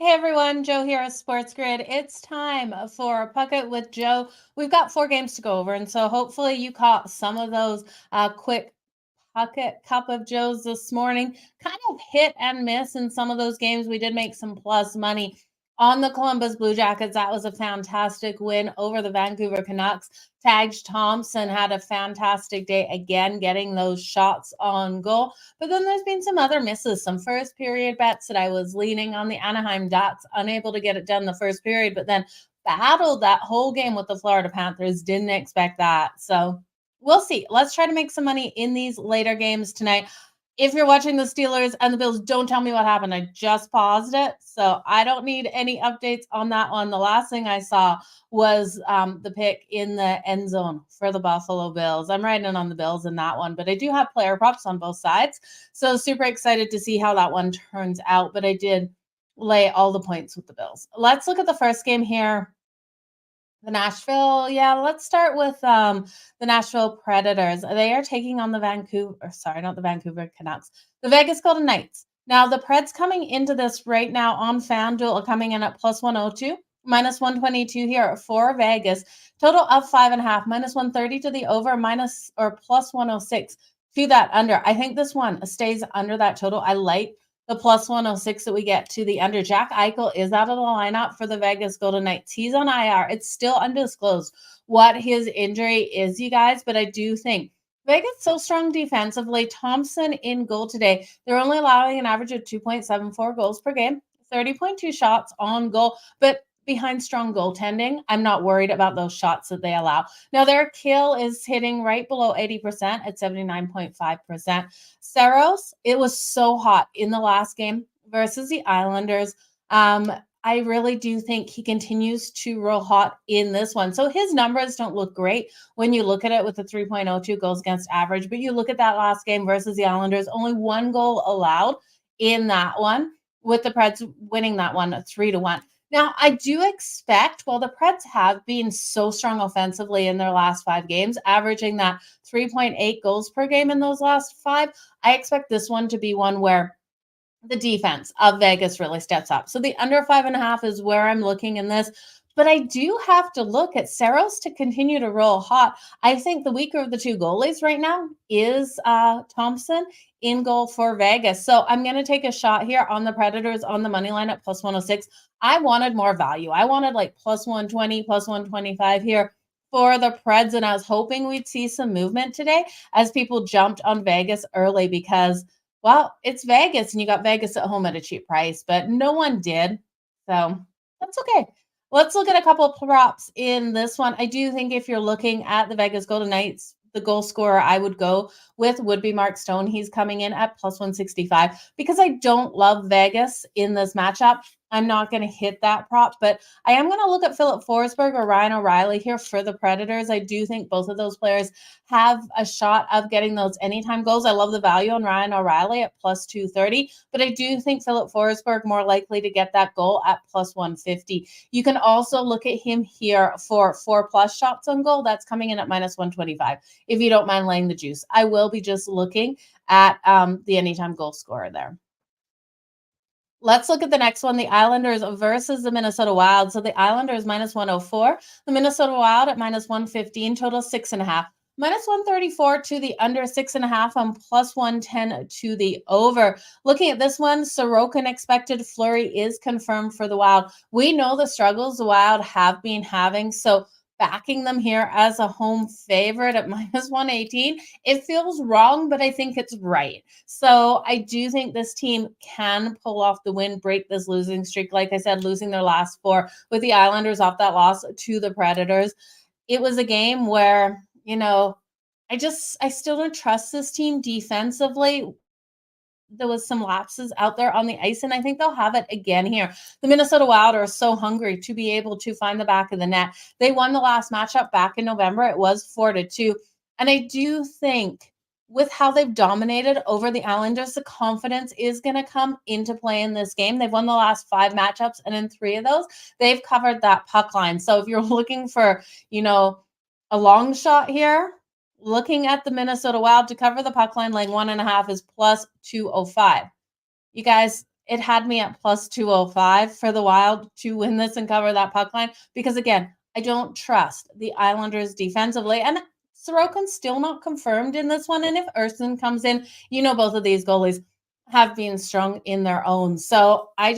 Hey everyone, Joe here at SportsGrid. It's time for Puckett with Joe. We've got 4 games to go over, and so hopefully you caught some of those quick Puckett Cup of Joes this morning. Kind of hit and miss in some of those games. We did make some plus money on the Columbus Blue Jackets. That was a fantastic win over the Vancouver Canucks. Tage Thompson had a fantastic day again, getting those shots on goal. But then there's been some other misses, some first period bets that I was leaning on the Anaheim Ducks, unable to get it done the first period, but then battled that whole game with the Florida Panthers. Didn't expect that. So we'll see. Let's try to make some money in these later games tonight. If you're watching the Steelers and the Bills, don't tell me what happened. I just paused it, so I don't need any updates on that one. The last thing I saw was the pick in the end zone for the Buffalo Bills. I'm riding on the Bills in that one, but I do have player props on both sides, so super excited to see how that one turns out. But I did lay all the points with the Bills. Let's look at the first game here. The Nashville, yeah, let's start with the Nashville Predators. They are taking on the not the Vancouver Canucks, the Vegas Golden Knights. Now, the Preds coming into this right now on FanDuel are coming in at plus 102, minus 122 here for Vegas. Total of 5.5, minus 130 to the over, minus or plus 106 to that under. I think this one stays under that total. I like the plus 106 that we get to the under. Jack Eichel is out of the lineup for the Vegas Golden Knights. He's on IR. It's still undisclosed what his injury is, you guys, but I do think Vegas so strong defensively. Thompson in goal today. They're only allowing an average of 2.74 goals per game, 30.2 shots on goal, but behind strong goaltending, I'm not worried about those shots that they allow. Now, their kill is hitting right below 80% at 79.5%. Saros, it was so hot in the last game versus the Islanders. I really do think he continues to roll hot in this one. So his numbers don't look great when you look at it with the 3.02 goals against average, but you look at that last game versus the Islanders, only 1 goal allowed in that one, with the Preds winning that one 3-1. Now, I do expect, while the Preds have been so strong offensively in their last 5 games, averaging that 3.8 goals per game in those last 5, I expect this one to be one where the defense of Vegas really steps up. So the under 5.5 is where I'm looking in this. But I do have to look at Saros to continue to roll hot. I think the weaker of the 2 goalies right now is Thompson in goal for Vegas. So I'm going to take a shot here on the Predators on the money line at plus 106. I wanted more value. I wanted like plus 120, plus 125 here for the Preds. And I was hoping we'd see some movement today as people jumped on Vegas early because, well, it's Vegas and you got Vegas at home at a cheap price, but no one did. So that's okay. Let's look at a couple of props in this one. I do think if you're looking at the Vegas Golden Knights, the goal scorer I would go with would be Mark Stone. He's coming in at plus 165 because I don't love Vegas in this matchup. I'm not going to hit that prop, but I am going to look at Philip Forsberg or Ryan O'Reilly here for the Predators. I do think both of those players have a shot of getting those anytime goals. I love the value on Ryan O'Reilly at plus 230, but I do think Philip Forsberg more likely to get that goal at plus 150. You can also look at him here for 4+ shots on goal. That's coming in at minus 125 if you don't mind laying the juice. I will be just looking at the anytime goal scorer there. Let's look at the next one, the Islanders versus the Minnesota Wild. So the Islanders minus 104, the Minnesota Wild at minus 115, total 6.5. Minus 134 to the under 6.5 on plus 110 to the over. Looking at this one, Sorokin expected. Fleury is confirmed for the Wild. We know the struggles the Wild have been having, so backing them here as a home favorite at minus 118. It feels wrong, but I think it's right. So I do think this team can pull off the win, break this losing streak. Like I said, losing their last 4 with the Islanders off that loss to the Predators. It was a game where, I still don't trust this team defensively. There was some lapses out there on the ice, and I think they'll have it again here. The Minnesota Wild are so hungry to be able to find the back of the net. They won the last matchup back in November. It was 4-2. And I do think with how they've dominated over the Islanders, the confidence is going to come into play in this game. They've won the last 5 matchups, and in 3 of those, they've covered that puck line. So if you're looking for, a long shot here, looking at the Minnesota Wild to cover the puck line, laying 1.5 is plus 205. You guys, it had me at plus 205 for the Wild to win this and cover that puck line because, again, I don't trust the Islanders defensively. And Sorokin's still not confirmed in this one. And if Erson comes in, both of these goalies have been strong in their own. So I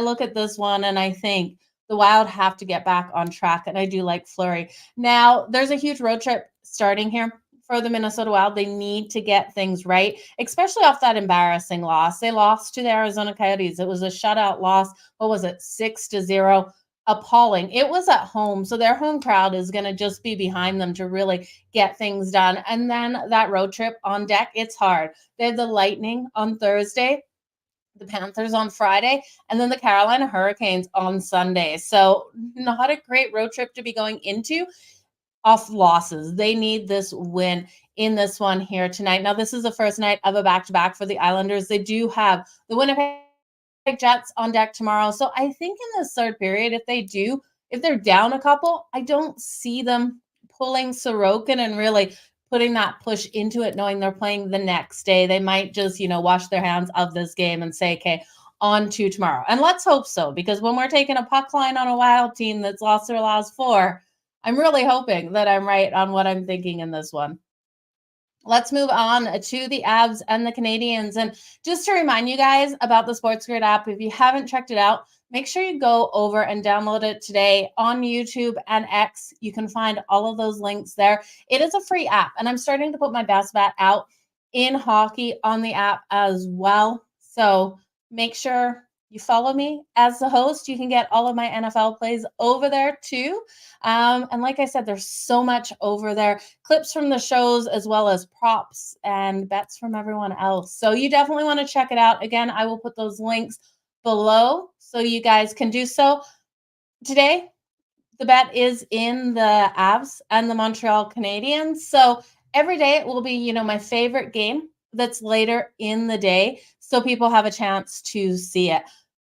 look at this one and I think the Wild have to get back on track. And I do like Fleury. Now, there's a huge road trip starting here for the Minnesota Wild. They need to get things right, especially off that embarrassing loss. They lost to the Arizona Coyotes. It was a shutout loss. What was it? 6-0. Appalling. It was at home, so their home crowd is going to just be behind them to really get things done. And then that road trip on deck, it's hard. They have the Lightning on Thursday, the Panthers on Friday, and then the Carolina Hurricanes on Sunday. So not a great road trip to be going into off losses. They need this win in this one here tonight. Now, this is the first night of a back-to-back for the Islanders. They do have the Winnipeg Jets on deck tomorrow. So I think in this third period, if they're down a couple, I don't see them pulling Sorokin and really putting that push into it, knowing they're playing the next day. They might just, wash their hands of this game and say, okay, on to tomorrow. And let's hope so, because when we're taking a puck line on a Wild team that's lost their last 4, I'm really hoping that I'm right on what I'm thinking in this one. Let's move on to the Avs and the Canadians. And just to remind you guys about the SportsGrid app, if you haven't checked it out, make sure you go over and download it today on YouTube and X. You can find all of those links there. It is a free app, and I'm starting to put my best bet out in hockey on the app as well. So make sure you follow me as the host. You can get all of my NFL plays over there too. And like I said, there's so much over there. Clips from the shows as well as props and bets from everyone else. So you definitely want to check it out. Again, I will put those links below so you guys can do so. Today, the bet is in the Avs and the Montreal Canadiens. So every day it will be, my favorite game that's later in the day so people have a chance to see it.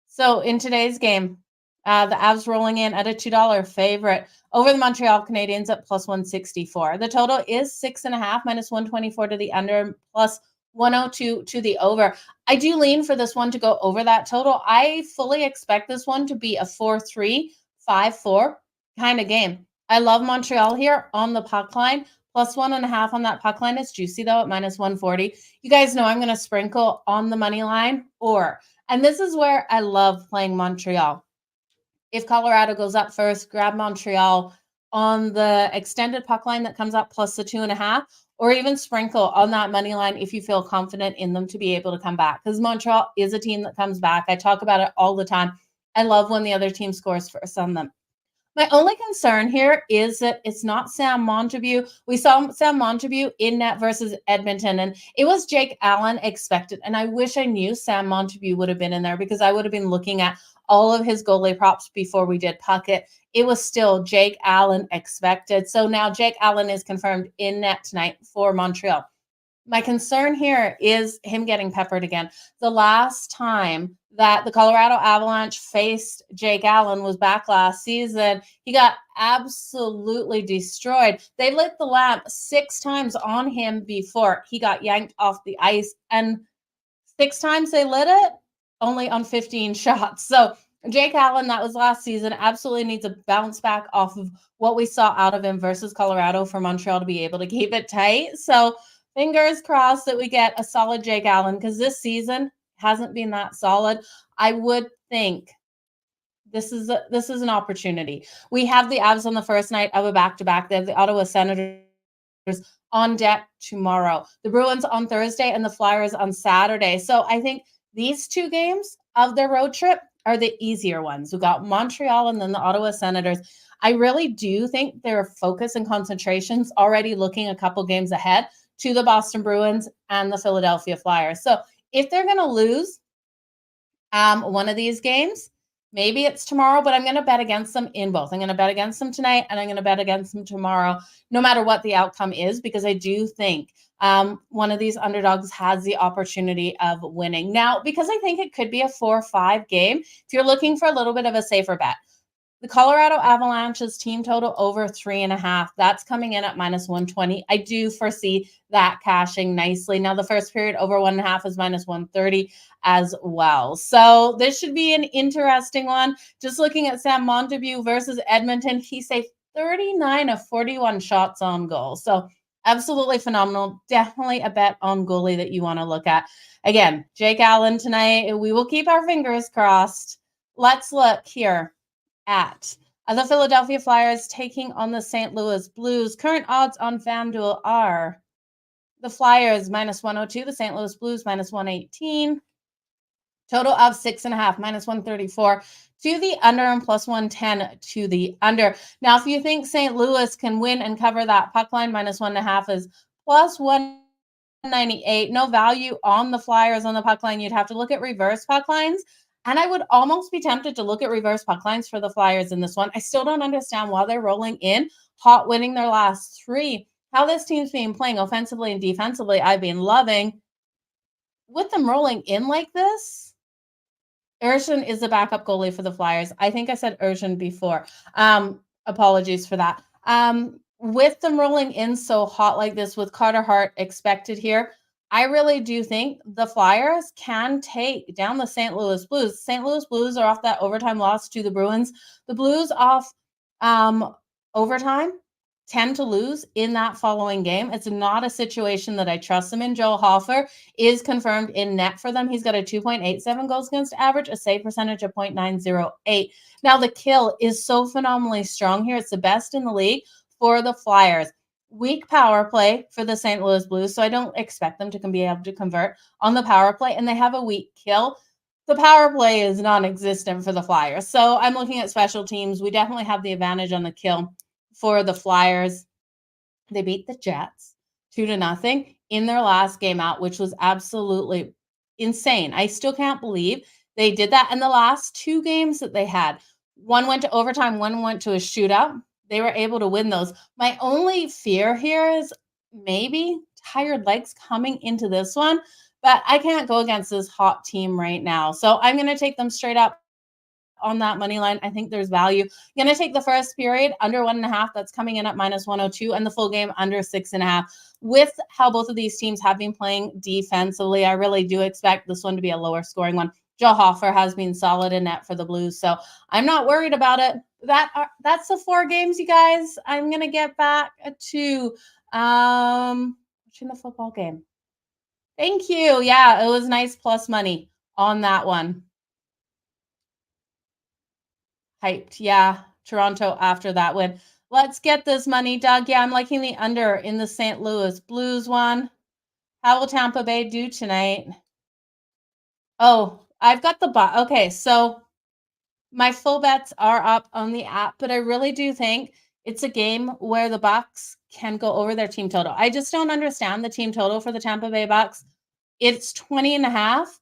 So in today's game, the Avs rolling in at a $2 favorite over the Montreal Canadiens at plus 164. The total is 6.5 minus 124 to the under, plus 102 to the over. I do lean for this one to go over that total. I fully expect this one to be a 4-3, 5-4 kind of game. I love Montreal here on the puck line. Plus 1.5 on that puck line is juicy though at minus 140. You guys know I'm going to sprinkle on the money line and this is where I love playing Montreal. If Colorado goes up first, grab Montreal on the extended puck line that comes up plus the 2.5, or even sprinkle on that money line if you feel confident in them to be able to come back. Because Montreal is a team that comes back. I talk about it all the time. I love when the other team scores first on them. My only concern here is that it's not Sam Montague. We saw Sam Montague in net versus Edmonton, and it was Jake Allen expected. And I wish I knew Sam Montague would have been in there because I would have been looking at all of his goalie props before we did puck it. It was still Jake Allen expected. So now Jake Allen is confirmed in net tonight for Montreal. My concern here is him getting peppered again. The last time that the Colorado Avalanche faced Jake Allen was back last season. He got absolutely destroyed. They lit the lamp 6 times on him before he got yanked off the ice. And 6 times they lit it, only on 15 shots. So Jake Allen, that was last season, absolutely needs a bounce back off of what we saw out of him versus Colorado for Montreal to be able to keep it tight. So fingers crossed that we get a solid Jake Allen because this season hasn't been that solid. I would think this is an opportunity. We have the Avs on the first night of a back-to-back. They have the Ottawa Senators on deck tomorrow, the Bruins on Thursday, and the Flyers on Saturday. So I think these 2 games of their road trip are the easier ones. We've got Montreal and then the Ottawa Senators. I really do think their focus and concentration's already looking a couple games ahead to the Boston Bruins and the Philadelphia Flyers. So if they're going to lose one of these games, maybe it's tomorrow, but I'm going to bet against them in both. I'm going to bet against them tonight, and I'm going to bet against them tomorrow, no matter what the outcome is, because I do think one of these underdogs has the opportunity of winning. Now, because I think it could be a 4-5 game, if you're looking for a little bit of a safer bet, The Colorado Avalanche's team total over 3.5. That's coming in at -120. I do foresee that cashing nicely. Now, the first period over 1.5 is -130 as well. So this should be an interesting one. Just looking at Sam Montague versus Edmonton, he saved 39 of 41 shots on goal. So absolutely phenomenal. Definitely a bet on goalie that you want to look at. Again, Jake Allen tonight. We will keep our fingers crossed. Let's look here at the Philadelphia Flyers taking on the St. Louis Blues. Current odds on FanDuel are the Flyers -102, the St. Louis Blues -118. Total of 6.5, -134 to the under and +110 to the under. Now, if you think St. Louis can win and cover that puck line, -1.5 is +198. No value on the Flyers on the puck line. You'd have to look at reverse puck lines. And I would almost be tempted to look at reverse puck lines for the Flyers in this one. I still don't understand why they're rolling in hot, winning their last 3. How this team's been playing offensively and defensively, I've been loving. With them rolling in like this, Ershin is the backup goalie for the Flyers. I think I said Ershin before. Apologies for that. With them rolling in so hot like this with Carter Hart expected here, I really do think the Flyers can take down the St. Louis Blues. St. Louis Blues are off that overtime loss to the Bruins. The Blues off overtime tend to lose in that following game. It's not a situation that I trust them in. Joel Hofer is confirmed in net for them. He's got a 2.87 goals against average, a save percentage of 0.908. Now, the kill is so phenomenally strong here. It's the best in the league for the Flyers. Weak power play for the St. Louis Blues, so I don't expect them to be able to convert on the power play, and they have a weak kill. The power play is non-existent for the Flyers, so I'm looking at special teams. We definitely have the advantage on the kill for the Flyers. They beat the Jets 2-0 in their last game out, which was absolutely insane. I still can't believe they did that. And the last 2 games that they had, one went to overtime, one went to a shootout. They were able to win those. My only fear here is maybe tired legs coming into this one, but I can't go against this hot team right now. So I'm going to take them straight up on that money line. I think there's value. I'm going to take the first period under 1.5. That's coming in at -102, and the full game under 6.5. With how both of these teams have been playing defensively, I really do expect this one to be a lower scoring one. Joe Hofer has been solid in net for the Blues, so I'm not worried about it. That's the 4 games, you guys. I'm going to get back to watching the football game. Thank you. Yeah, it was nice plus money on that one. Hyped. Yeah, Toronto after that win. Let's get this money, Doug. Yeah, I'm liking the under in the St. Louis Blues one. How will Tampa Bay do tonight? Oh, I've got the bot. Okay, so my full bets are up on the app, but I really do think it's a game where the Bucks can go over their team total. I just don't understand the team total for the Tampa Bay Bucks. It's 20.5.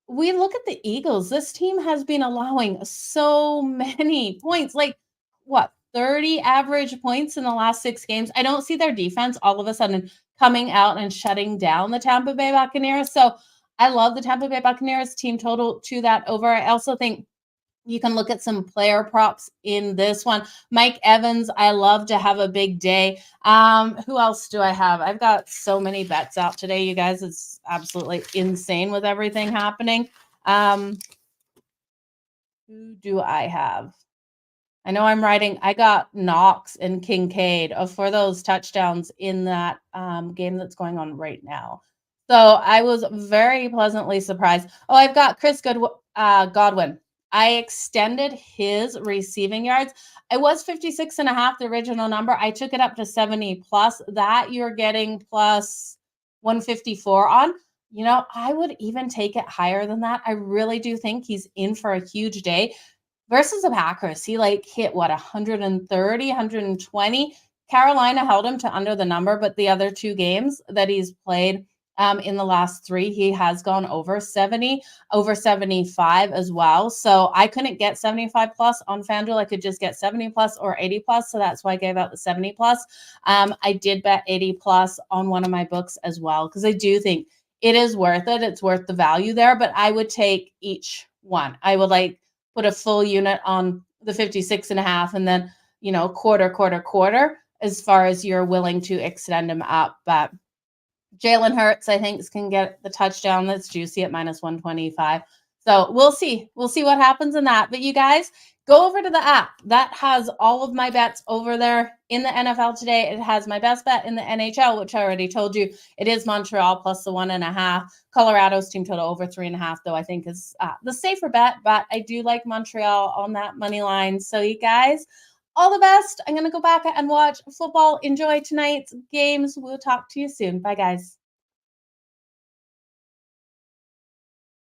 We look at the Eagles. This team has been allowing so many points, like what, 30 average points in the last 6 games. I don't see their defense all of a sudden coming out and shutting down the Tampa Bay Buccaneers. So I love the Tampa Bay Buccaneers team total to that over. I also think you can look at some player props in this one. Mike Evans, I love to have a big day. Who else do I have? I've got so many bets out today, you guys. It's absolutely insane with everything happening. Who do I have? I know I'm writing. I got Knox and Kincaid for those touchdowns in that game that's going on right now. So I was very pleasantly surprised. Oh, I've got Chris Godwin. I extended his receiving yards. It was 56.5, the original number. I took it up to 70 plus. That you're getting plus 154 on. You know, I would even take it higher than that. I really do think he's in for a huge day versus the Packers. He hit what, 130, 120. Carolina held him to under the number, but the other 2 games that he's played in the last 3, he has gone over 70, over 75 as well. So I couldn't get 75 plus on FanDuel. I could just get 70 plus or 80 plus. So that's why I gave out the 70 plus. I did bet 80 plus on one of my books as well, because I do think it is worth it. It's worth the value there, but I would take each one. I would put a full unit on the 56.5, and then, quarter as far as you're willing to extend him up. But Jalen Hurts, I think, can get the touchdown. That's juicy at -125. So we'll see. We'll see what happens in that. But you guys, go over to the app. That has all of my bets over there in the NFL today. It has my best bet in the NHL, which I already told you. It is Montreal plus the 1.5. Colorado's team total over 3.5, though, I think is the safer bet. But I do like Montreal on that money line. So you guys, all the best. I'm going to go back and watch football. Enjoy tonight's games. We'll talk to you soon. Bye, guys.